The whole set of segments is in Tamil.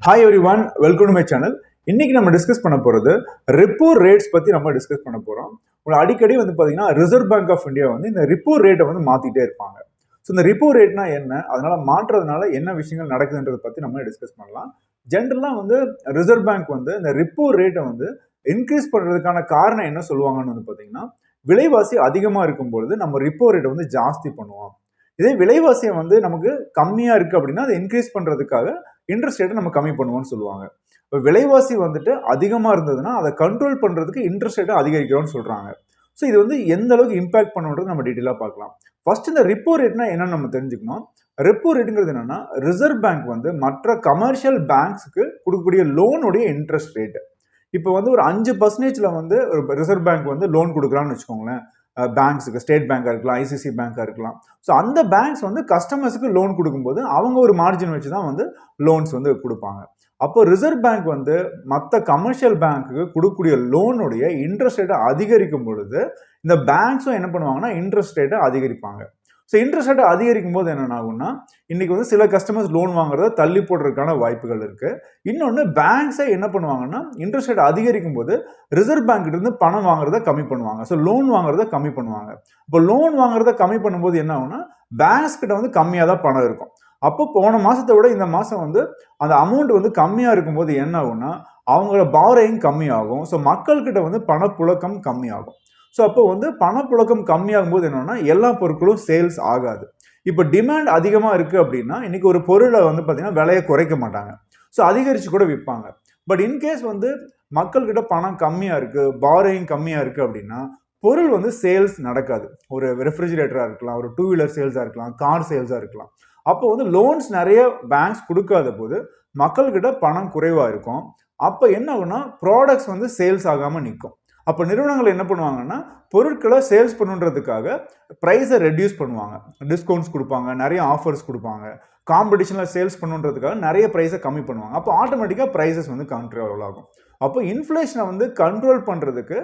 Hi everyone, welcome to my channel. இன்னைக்கு நம்ம டிஸ்கஸ் பண்ண போறது ரெப்போ ரேட்ஸ் பத்தி நம்ம டிஸ்கஸ் பண்ண போறோம். அடிக்கடி வந்து பாத்தீங்கன்னா ரிசர்வ் பேங்க் ஆஃப் இந்தியா வந்து இந்த ரெப்போ ரேட்டை வந்து மாத்திட்டே இருப்பாங்க. ஸோ இந்த ரெப்போ ரேட்னா என்ன, அதனால மாற்றுறதுனால என்ன விஷயங்கள் நடக்குதுன்றதை பத்தி நம்ம டிஸ்கஸ் பண்ணலாம். ஜென்ரலா வந்து ரிசர்வ் பேங்க் வந்து இந்த ரெப்போ ரேட்டை வந்து இன்க்ரீஸ் பண்றதுக்கான காரணம் என்ன சொல்லுவாங்கன்னு வந்து பாத்தீங்கன்னா, விலைவாசி அதிகமா இருக்கும் பொழுது நம்ம ரெப்போ ரேட்டை வந்து ஜாஸ்தி பண்ணுவோம். இதே விலைவாசியம் வந்து நமக்கு கம்மியா இருக்கு அப்படின்னா அதை இன்க்ரீஸ் பண்றதுக்காக இன்ட்ரெஸ்ட் ரேட்டை நம்ம கம்மி பண்ணுவோம்னு சொல்லுவாங்க. இப்போ விலைவாசி வந்துட்டு அதிகமா இருந்ததுன்னா அதை கண்ட்ரோல் பண்றதுக்கு இன்ட்ரெஸ்ட் ரேட்டை அதிகரிக்கிறோம்னு சொல்றாங்க. ஸோ இது வந்து எந்த அளவுக்கு இம்பாக்ட் பண்ணுன்றது நம்ம டீட்டெயிலாக பார்க்கலாம். ஃபர்ஸ்ட் இந்த ரெப்போ ரேட்னா என்னன்னு நம்ம தெரிஞ்சுக்கணும். ரெப்போ ரேட்டுங்கிறது என்னன்னா, ரிசர்வ் பேங்க் வந்து மற்ற கமர்ஷியல் பேங்க்ஸுக்கு கொடுக்கக்கூடிய லோனுடைய இன்ட்ரெஸ்ட் ரேட். இப்போ வந்து ஒரு 5% வந்து ரிசர்வ் பேங்க் வந்து லோன் கொடுக்குறான்னு வச்சுக்கோங்களேன். பேங்க்ஸுக்கு ஸ்டேட் பேங்காக இருக்கலாம், ஐசிசி பேங்காக இருக்கலாம். ஸோ அந்த பேங்க்ஸ் வந்து கஸ்டமர்ஸுக்கு லோன் கொடுக்கும்போது அவங்க ஒரு மார்ஜின் வச்சு தான் வந்து லோன்ஸ் வந்து கொடுப்பாங்க. அப்போ ரிசர்வ் பேங்க் வந்து மற்ற கமர்ஷியல் பேங்க்குக்கு கொடுக்கக்கூடிய லோனுடைய இன்ட்ரெஸ்ட் ரேட்டை அதிகரிக்கும் பொழுது இந்த பேங்க்ஸும் என்ன பண்ணுவாங்கன்னா இன்ட்ரெஸ்ட் ரேட்டை அதிகரிப்பாங்க. ஸோ இன்ட்ரெஸ்ட் ரேட்டை அதிகரிக்கும் போது என்ன ஆகும்னா, இன்னைக்கு வந்து சில கஸ்டமர்ஸ் லோன் வாங்குறத தள்ளி போடுறதுக்கான வாய்ப்புகள் இருக்கு. இன்னொன்று பேங்க்ஸை என்ன பண்ணுவாங்கன்னா, இன்ட்ரெஸ்ட் ரேட் அதிகரிக்கும் போது ரிசர்வ் பேங்க் இருந்து பணம் வாங்குறத கம்மி பண்ணுவாங்க. ஸோ லோன் வாங்குறத கம்மி பண்ணுவாங்க. இப்போ லோன் வாங்குறத கம்மி பண்ணும்போது என்ன ஆகும்னா, பேங்க்ஸ் கிட்ட வந்து கம்மியாக தான் பணம் இருக்கும். அப்போ போன மாசத்தை விட இந்த மாசம் வந்து அந்த அமௌண்ட் வந்து கம்மியா இருக்கும்போது என்ன ஆகும்னா, அவங்களோட பாரோயிங் கம்மியாகும். ஸோ மக்கள்கிட்ட வந்து பணப்புழக்கம் கம்மியாகும். ஸோ அப்போ வந்து பணப்புழக்கம் கம்மியாகும் போது என்னன்னா, எல்லா பொருட்களும் சேல்ஸ் ஆகாது. இப்போ டிமாண்ட் அதிகமாக இருக்கு அப்படின்னா, இன்னைக்கு ஒரு பொருளை வந்து பார்த்தீங்கன்னா விலையை குறைக்க மாட்டாங்க. ஸோ அதிகரிச்சு கூட விற்பாங்க. பட் இன்கேஸ் வந்து மக்கள்கிட்ட பணம் கம்மியா இருக்கு, பாரோயிங் கம்மியா இருக்கு அப்படின்னா, பொருள் வந்து சேல்ஸ் நடக்காது. ஒரு ரெஃப்ரிஜிரேட்டரா இருக்கலாம், ஒரு 2 வீலர் சேல்ஸா இருக்கலாம், கார் சேல்ஸா இருக்கலாம். அப்போ வந்து லோன்ஸ் நிறைய பேங்க்ஸ் கொடுக்காத போது மக்கள்கிட்ட பணம் குறைவா இருக்கும். அப்போ என்ன ஆகும்னா, ப்ராடக்ட்ஸ் வந்து சேல்ஸ் ஆகாம நிற்கும். அப்போ நிறுவனங்கள் என்ன பண்ணுவாங்கன்னா, பொருட்களை சேல்ஸ் பண்ணுன்றதுக்காக ப்ரைஸை ரெடியூஸ் பண்ணுவாங்க. டிஸ்கவுண்ட்ஸ் கொடுப்பாங்க, நிறைய ஆஃபர்ஸ் கொடுப்பாங்க. காம்படிஷனில் சேல்ஸ் பண்ணுன்றதுக்காக நிறைய ப்ரைஸை கம்மி பண்ணுவாங்க. அப்போ ஆட்டோமேட்டிக்காக ப்ரைஸஸ் வந்து கண்ட்ரோல் ஆகும். அப்போ இன்ஃப்ளேஷனை வந்து கண்ட்ரோல் பண்ணுறதுக்கு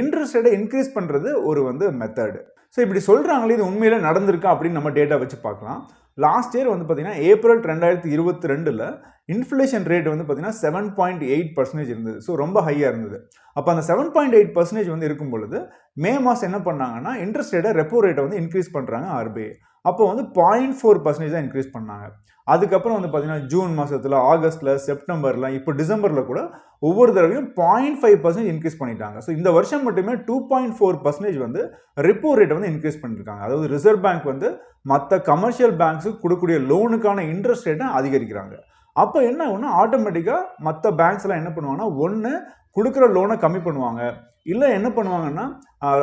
இன்ட்ரெஸ்ட் ரேட்டை இன்க்ரீஸ் பண்ணுறது ஒரு வந்து மெத்தட். ஸோ இப்படி சொல்கிறாங்களே, இது உண்மையில நடந்திருக்கா அப்படின்னு நம்ம டேட்டா வச்சு பார்க்கலாம். லாஸ்ட் இயர் வந்து பார்த்தீங்கன்னா ஏப்ரல் 2022 இன்ஃப்ளேஷன் ரேட் வந்து பார்த்தீங்கன்னா 7.8% இருந்தது. ஸோ ரொம்ப ஹையாக இருந்தது. அப்போ அந்த 7.8% வந்து இருக்கும் பொழுது மே மாதம் என்ன பண்ணாங்கன்னா, இன்ட்ரெஸ்ட் ரேட்டை ரெப்போ ரேட்டை வந்து இன்க்ரீஸ் பண்ணுறாங்க ஆர்பிஐ. அப்போ வந்து 0.4% தான் இன்க்ரீஸ் பண்ணாங்க. அதுக்கப்புறம் வந்து பார்த்தீங்கன்னா ஜூன் மாதத்தில், ஆகஸ்ட்டில், செப்டம்பரில், இப்போ டிசம்பரில் கூட ஒவ்வொரு தடவையும் 0.5% இன்க்ரீஸ் பண்ணிட்டாங்க. ஸோ இந்த வருஷம் மட்டுமே 2.4% வந்து ரெப்போ ரேட்டை வந்து இன்க்ரீஸ் பண்ணியிருக்காங்க. அதாவது ரிசர்வ் பேங்க் வந்து மற்ற கமர்ஷியல் பேங்க்ஸுக்கு கொடுக்கக்கூடிய லோனுக்கான இன்ட்ரெஸ்ட் ரேட்டை அதிகரிக்கிறாங்க. அப்போ என்ன ஆகும்னா, ஆட்டோமேட்டிக்காக மற்ற பேங்க்ஸ்லாம் என்ன பண்ணுவாங்கன்னா, ஒன்று கொடுக்குற லோனை கம்மி பண்ணுவாங்க, இல்லை என்ன பண்ணுவாங்கன்னா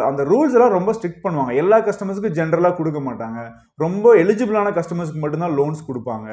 அந்த ரூல்ஸ் எல்லாம் ரொம்ப ஸ்ட்ரிக்ட் பண்ணுவாங்க. எல்லா கஸ்டமர்ஸுக்கும் ஜென்ரலாக கொடுக்க மாட்டாங்க. ரொம்ப எலிஜிபிளான கஸ்டமர்ஸ்க்கு மட்டும்தான் லோன்ஸ் கொடுப்பாங்க.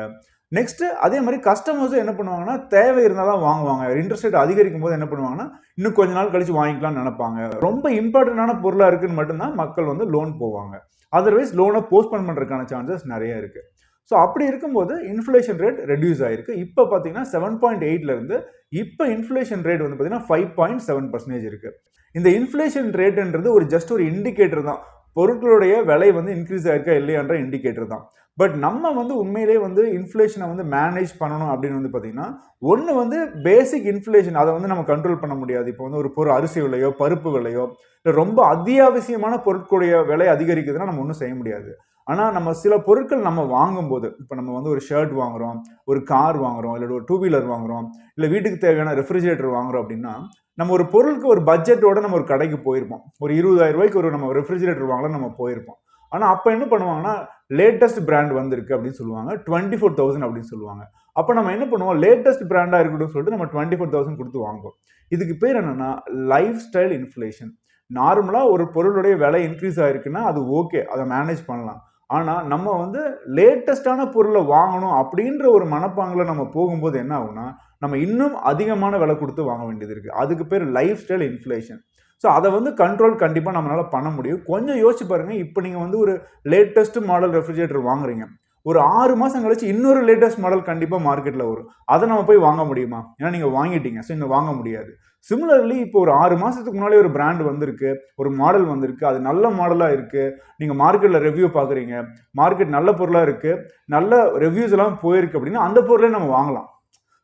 நெக்ஸ்ட் அதே மாதிரி கஸ்டமர்ஸும் என்ன பண்ணுவாங்கன்னா, தேவை இருந்தால் தான் வாங்குவாங்க. இன்ட்ரெஸ்ட் ரேட் அதிகரிக்கும் போது என்ன பண்ணுவாங்கன்னா, இன்னும் கொஞ்ச நாள் கழிச்சு வாங்கிக்கலாம்னு நினைப்பாங்க. ரொம்ப இம்பார்ட்டன்டான பொருளாக இருக்குன்னு மட்டும்தான் மக்கள் வந்து லோன் போவாங்க. அதர்வைஸ் லோனை போஸ்ட்போன் பண்ணுறதுக்கான சான்சஸ் நிறைய இருக்கு. ஸோ அப்படி இருக்கும்போது இன்ஃப்ளேஷன் ரேட் ரெடியூஸ் ஆயிருக்கு. இப்போ பார்த்தீங்கன்னா 7.8 இருந்து இப்போ இன்ஃப்ளேஷன் ரேட் வந்து பார்த்தீங்கன்னா 5.7% இருக்கு. இந்த இன்ஃப்ளேஷன் ரேட்ன்றது ஒரு ஜஸ்ட் ஒரு இண்டிகேட்டர் தான். பொருட்களுடைய விலை வந்து இன்க்ரீஸ் ஆயிருக்கா இல்லையான்ற இண்டிகேட்டர் தான். பட் நம்ம வந்து உண்மையிலே வந்து இன்ஃப்ளேஷனை வந்து மேனேஜ் பண்ணணும் அப்படின்னு வந்து பார்த்தீங்கன்னா, ஒன்று வந்து பேசிக் இன்ஃப்ளேஷன், அதை வந்து நம்ம கண்ட்ரோல் பண்ண முடியாது. இப்போ வந்து ஒரு பொருள் அரிசி விலையோ, பருப்பு விலையோ, இல்லை ரொம்ப அத்தியாவசியமான பொருட்களுடைய விலை அதிகரிக்குதுன்னா நம்ம ஒன்றும் செய்ய முடியாது. ஆனால் நம்ம சில பொருட்கள் நம்ம வாங்கும்போது, இப்போ நம்ம வந்து ஒரு ஷர்ட் வாங்குறோம், ஒரு கார் வாங்குறோம், இல்லை ஒரு 2 வீலர் வாங்குறோம், இல்லை வீட்டுக்கு தேவையான ரெஃப்ரிஜிரேட்டர் வாங்குறோம் அப்படின்னா, நம்ம ஒரு பொருளுக்கு ஒரு பட்ஜெட்டோட நம்ம ஒரு கடைக்கு போயிருப்போம். ஒரு 20,000 ரூபாய்க்கு ஒரு நம்ம ரெஃப்ரிஜிரேட்டர் வாங்கலாம் நம்ம போயிருப்போம். ஆனால் அப்போ என்ன பண்ணுவாங்கன்னா, லேட்டஸ்ட் பிராண்ட் வந்திருக்கு அப்படின்னு சொல்லுவாங்க, 24,000 அப்படின்னு சொல்லுவாங்க. அப்போ நம்ம என்ன பண்ணுவோம், லேட்டஸ்ட் பிராண்டாக இருக்கட்டும் சொல்லிட்டு நம்ம 24,000 கொடுத்து வாங்குவோம். இதுக்கு பேர் என்னன்னா லைஃப் ஸ்டைல் இன்ஃப்ளேஷன். நார்மலாக ஒரு பொருளுடைய விலை இன்க்ரீஸ் ஆயிருக்குன்னா அது ஓகே, அதை மேனேஜ் பண்ணலாம். ஆனால் நம்ம வந்து லேட்டஸ்டான பொருளை வாங்கணும் அப்படின்ற ஒரு மனப்பாங்கில் நம்ம போகும்போது என்ன ஆகும்னா, நம்ம இன்னும் அதிகமான விலை கொடுத்து வாங்க வேண்டியது இருக்கு. அதுக்கு பேர் லைஃப் ஸ்டைல் இன்ஃப்ளேஷன். ஸோ அதை வந்து கண்ட்ரோல் கண்டிப்பாக நம்மளால பண்ண முடியும். கொஞ்சம் யோசிச்சு பாருங்க. இப்போ நீங்கள் வந்து ஒரு லேட்டஸ்ட் மாடல் ரெஃப்ரிஜரேட்டர் வாங்குறீங்க, ஒரு 6 மாதம் கழிச்சு இன்னொரு லேட்டஸ்ட் மாடல் கண்டிப்பாக மார்க்கெட்டில் வரும். அதை நம்ம போய் வாங்க முடியுமா? ஏன்னா நீங்கள் வாங்கிட்டீங்க. ஸோ இன்னும் வாங்க முடியாது. சிமிலர்லி இப்போ ஒரு 6 மாதத்துக்கு முன்னாலே ஒரு பிராண்ட் வந்திருக்கு, ஒரு மாடல் வந்திருக்கு, அது நல்ல மாடலாக இருக்குது, நீங்கள் மார்க்கெட்டில் ரிவ்யூ பார்க்குறீங்க, மார்க்கெட் நல்ல பொருளாக இருக்குது, நல்ல ரிவ்யூஸ் எல்லாம் போயிருக்கு அப்படின்னா அந்த பொருளே நம்ம வாங்கலாம்.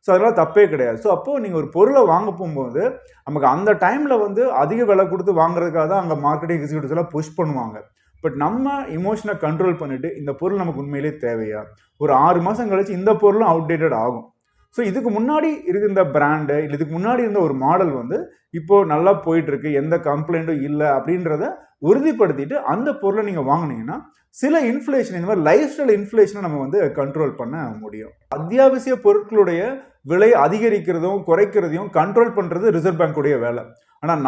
ஸோ அதெல்லாம் தப்பே கிடையாது. ஸோ அப்போ நீங்கள் ஒரு பொருளை வாங்க போகும்போது நமக்கு அந்த டைமில் வந்து அதிக விலை கொடுத்து வாங்குறதுக்காக தான் அங்கே மார்க்கெட்டிங் எக்ஸிக்யூட்டிவ்ஸ் எல்லாம் புஷ் பண்ணுவாங்க. பட் நம்ம இமோஷனை கண்ட்ரோல் பண்ணிட்டு இந்த பொருள் நமக்கு உண்மையிலேயே தேவையா, ஒரு 6 மாதம் கழிச்சு இந்த பொருளும் அவுடேட்டட் ஆகும். ஸோ இதுக்கு முன்னாடி இருந்த பிராண்டு இல்லை இதுக்கு முன்னாடி இருந்த ஒரு மாடல் வந்து இப்போ நல்லா போயிட்டு இருக்கு, எந்த கம்ப்ளைண்ட்டும் இல்லை அப்படின்றத உறுதிப்படுத்திட்டு அந்த பொருளை நீங்கள் வாங்கினீங்கன்னா சில இன்ஃப்ளேஷன், இந்த மாதிரி லைஃப் ஸ்டைல் இன்ஃப்ளேஷனை நம்ம வந்து கண்ட்ரோல் பண்ண முடியும். அத்தியாவசிய பொருட்களுடைய விலை அதிகரிக்கிறதும் குறைக்கிறதையும் கண்ட்ரோல் பண்ணுறது ரிசர்வ் பேங்க்குடைய வேலை. ஆனால்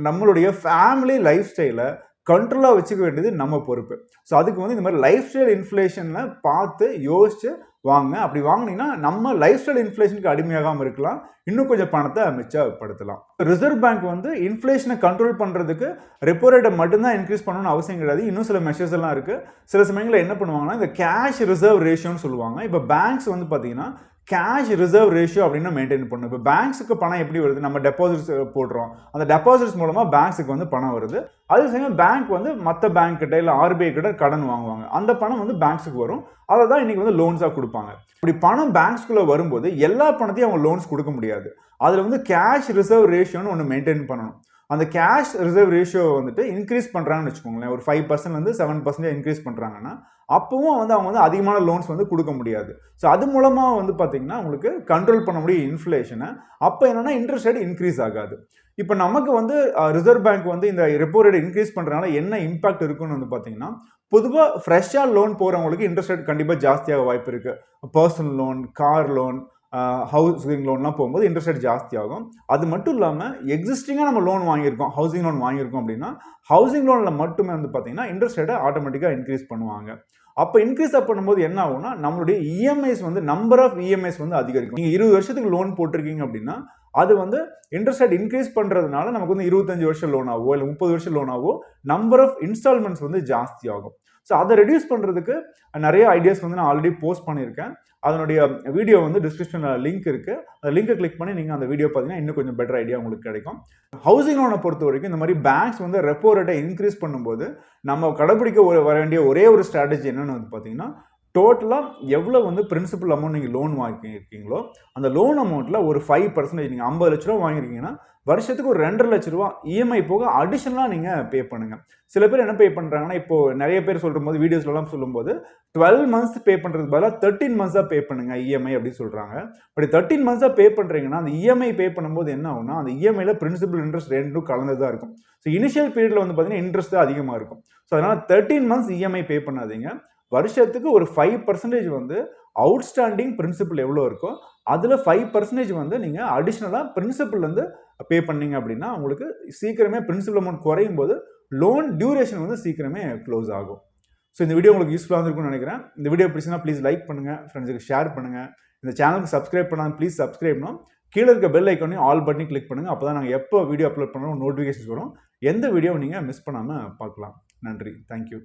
நம்மளுடைய ஃபேமிலி லைஃப் ஸ்டைலை கண்ட்ரோலாக வச்சுக்க வேண்டியது நம்ம பொறுப்பு. ஸோ அதுக்கு வந்து இந்த மாதிரி லைஃப் ஸ்டைல் இன்ஃப்ளேஷனை பார்த்து யோசிச்சு வாங்க. அப்படி வாங்கினீங்கன்னா நம்ம லைஃப் ஸ்டைல் இன்ஃப்ளேஷனுக்கு அடிமையாகாமல் இருக்கலாம், இன்னும் கொஞ்சம் பணத்தை மிச்சப்படுத்தலாம். ரிசர்வ் பேங்க் வந்து இன்ஃப்ளேஷனை கண்ட்ரோல் பண்ணுறதுக்கு ரெப்போ ரேட்டை மட்டும்தான் இன்க்ரீஸ் பண்ணணும்னு அவசியம் கிடையாது. இன்னும் சில மெஷர்ஸ் எல்லாம் இருக்குது. சில சமயங்களில் என்ன பண்ணுவாங்கன்னா இந்த கேஷ் ரிசர்வ் ரேஷியோன்னு சொல்லுவாங்க. இப்போ பேங்க்ஸ் வந்து பார்த்தீங்கன்னா கேஷ் ரிசர்வ் ரேஷியோ அப்படின்னு மெயின்டைன் பண்ணும். இப்போ பேங்க்ஸுக்கு பணம் எப்படி வருது, நம்ம டெபாசிட்ஸ் போடுறோம், அந்த டெபாசிட்ஸ் மூலமாக பேங்க்ஸுக்கு வந்து பணம் வருது. அதே சமயம் பேங்க் வந்து மற்ற பேங்க் கிட்ட இல்லை ஆர்பிஐ கிட்ட கடன் வாங்குவாங்க, அந்த பணம் வந்து பேங்க்ஸுக்கு வரும். அதை தான் இன்னைக்கு வந்து லோன்ஸாக கொடுப்பாங்க. இப்படி பணம் பேங்க்ஸ்குள்ளே வரும்போது எல்லா பணத்தையும் அவங்க லோன்ஸ் கொடுக்க முடியாது. அதில் வந்து கேஷ் ரிசர்வ் ரேஷியோன்னு ஒன்று மெயின்டைன் பண்ணணும். அந்த கேஷ் ரிசர்வ் ரேஷியோ வந்துட்டு இன்க்ரீஸ் பண்ணுறாங்கன்னு வச்சுக்கோங்களேன், ஒரு 5% 7% இன்க்ரீஸ் பண்ணுறாங்கன்னா அப்பவும் வந்து அவங்க வந்து அதிகமான லோன்ஸ் வந்து கொடுக்க முடியாது. ஸோ அது மூலமாக வந்து பார்த்தீங்கன்னா உங்களுக்கு கண்ட்ரோல் பண்ண முடியும் இன்ஃப்ளேஷனை. அப்போ என்னன்னா இன்ட்ரெஸ்ட் ரேட் இன்க்ரீஸ் ஆகாது. இப்போ நமக்கு வந்து ரிசர்வ் பேங்க் வந்து இந்த ரெப்போ ரேட் இன்க்ரீஸ் பண்ணுறதுனால என்ன இம்பாக்ட் இருக்குன்னு வந்து பார்த்தீங்கன்னா, பொதுவாக ஃப்ரெஷ்ஷாக லோன் போகிறவங்களுக்கு இன்ட்ரெஸ்ட் ரேட் கண்டிப்பாக ஜாஸ்தியாக வாய்ப்பு இருக்குது. Personal loan, car loan, housing லோன்லாம் போகும்போது இன்ட்ரெஸ்ட் ரேட் ஜாஸ்தி ஆகும். அது மட்டும் இல்லாமல் எக்ஸிஸ்டிங்காக நம்ம லோன் வாங்கியிருக்கோம், ஹவுசிங் லோன் வாங்கியிருக்கோம் அப்படின்னா ஹவுசிங் லோனில் மட்டுமே வந்து பார்த்தீங்கன்னா இன்ட்ரெஸ்ட் ரேட்டை ஆட்டோமேட்டிக்காக இன்க்ரீஸ் பண்ணுவாங்க. அப்போ இன்க்ரீஸ் பண்ணும்போது என்ன ஆகும்னா நம்மளுடைய இஎம்ஐஸ் வந்து நம்பர் ஆஃப் இஎம்ஐஸ் வந்து அதிகரிக்கும். நீங்கள் 20 வருஷத்துக்கு லோன் போட்டிருக்கீங்க அப்படின்னா அது வந்து இன்ட்ரெஸ்ட் ரேட் இன்க்ரீஸ் பண்ணுறதுனால நமக்கு வந்து 25 வருஷம் லோனாவோ இல்லை 30 வருஷம் லோனாவோ நம்பர் ஆஃப் இன்ஸ்டால்மெண்ட்ஸ் வந்து ஜாஸ்தி ஆகும். ஸோ அதை ரெடியூஸ் பண்ணுறதுக்கு நிறைய ஐடியாஸ் வந்து நான் ஆல்ரெடி போஸ்ட் பண்ணியிருக்கேன். அதனுடைய வீடியோ வந்து டிஸ்கிரிப்ஷனில் லிங்க் இருக்குது. அந்த லிங்கை கிளிக் பண்ணி நீங்கள் அந்த வீடியோ பார்த்தீங்கன்னா இன்னும் கொஞ்சம் பெட்டர் ஐடியா உங்களுக்கு கிடைக்கும். ஹவுசிங் லோனை பொறுத்த வரைக்கும் இந்த மாதிரி பேங்க்ஸ் வந்து ரெப்போ ரேட்டை இன்க்ரீஸ் பண்ணும்போது நம்ம கடைபிடிக்க வர வேண்டிய ஒரே ஒரு ஸ்ட்ராட்டஜி என்னென்னு வந்து பார்த்தீங்கன்னா, டோட்டலாக எவ்வளோ வந்து பிரின்சிபல் அமௌண்ட் நீங்கள் லோன் வாங்கியிருக்கீங்களோ அந்த லோன் அமௌண்ட்டில் ஒரு 5% நீங்கள் 50 லட்ச ரூபா வாங்கியிருக்கீங்கன்னா வருஷத்துக்கு ஒரு 2.5 லட்ச ரூபா இஎம்ஐ போக அடிஷனலாக நீங்கள் பே பண்ணுங்கள். சில பேர் என்ன பே பண்ணுறாங்கன்னா, இப்போ நிறைய பேர் சொல்லும்போது வீடியோஸ்லாம் சொல்லும்போது 12 மந்த்ஸ் பே பண்ணுறதுக்கு பதிலாக 13 மந்த்ஸாக பே பண்ணுங்கள் இஎம்ஐ அப்படின்னு சொல்கிறாங்க. அப்படி 13 மந்த்ஸாக பே பண்ணுறீங்கன்னா அந்த இஎம்ஐ பே பண்ணும்போது என்ன ஆகும்னா அந்த இஎம்ஐல பிரின்சிபல் இன்ட்ரெஸ்ட் ரெண்டும் கலந்து தான் இருக்கும். ஸோ இனிஷியல் பீரியடில் வந்து பார்த்தீங்கன்னா இன்ட்ரெஸ்ட் தான் அதிகமாக இருக்கும். ஸோ அதனால் 13 மந்த்ஸ் இஎம்ஐ பே பண்ணாதீங்க. வருஷத்துக்கு ஒரு 5% வந்து அவுட்ஸ்டாண்டிங் பிரின்சிபல் எவ்வளோ இருக்கோ அதில் 5% வந்து நீங்கள் அடிஷ்னலாக பிரின்சிபல்லேருந்து பே பண்ணீங்க அப்படின்னா உங்களுக்கு சீக்கிரமே பிரின்சிபல் அமௌண்ட் குறையும் போது லோன் டியூரேஷன் வந்து சீக்கிரமே க்ளோஸ் ஆகும். ஸோ இந்த வீடியோ உங்களுக்கு யூஸ்ஃபுல்லாக இருந்திருக்கும்னு நினைக்கிறேன். இந்த வீடியோ பிடிச்சினா ப்ளீஸ் லைக் பண்ணுங்கள், ஃப்ரெண்ட்ஸுக்கு ஷேர் பண்ணுங்கள். இந்த சேனலுக்கு சப்ஸ்கிரைப் பண்ணால் ப்ளீஸ் சப்ஸ்கிரைப்னா கீழே இருக்க பெல் ஐக்கானையும் ஆல் பட்டனையும் கிளிக் பண்ணுங்கள். அப்போ தான் நாங்கள் எப்போ வீடியோ அப்லோட் பண்ணணும் நோட்டிஃபிகேஷன்ஸ் வரும். எந்த வீடியோ நீங்கள் மிஸ் பண்ணாமல் பார்க்கலாம். நன்றி, தேங்க்யூ.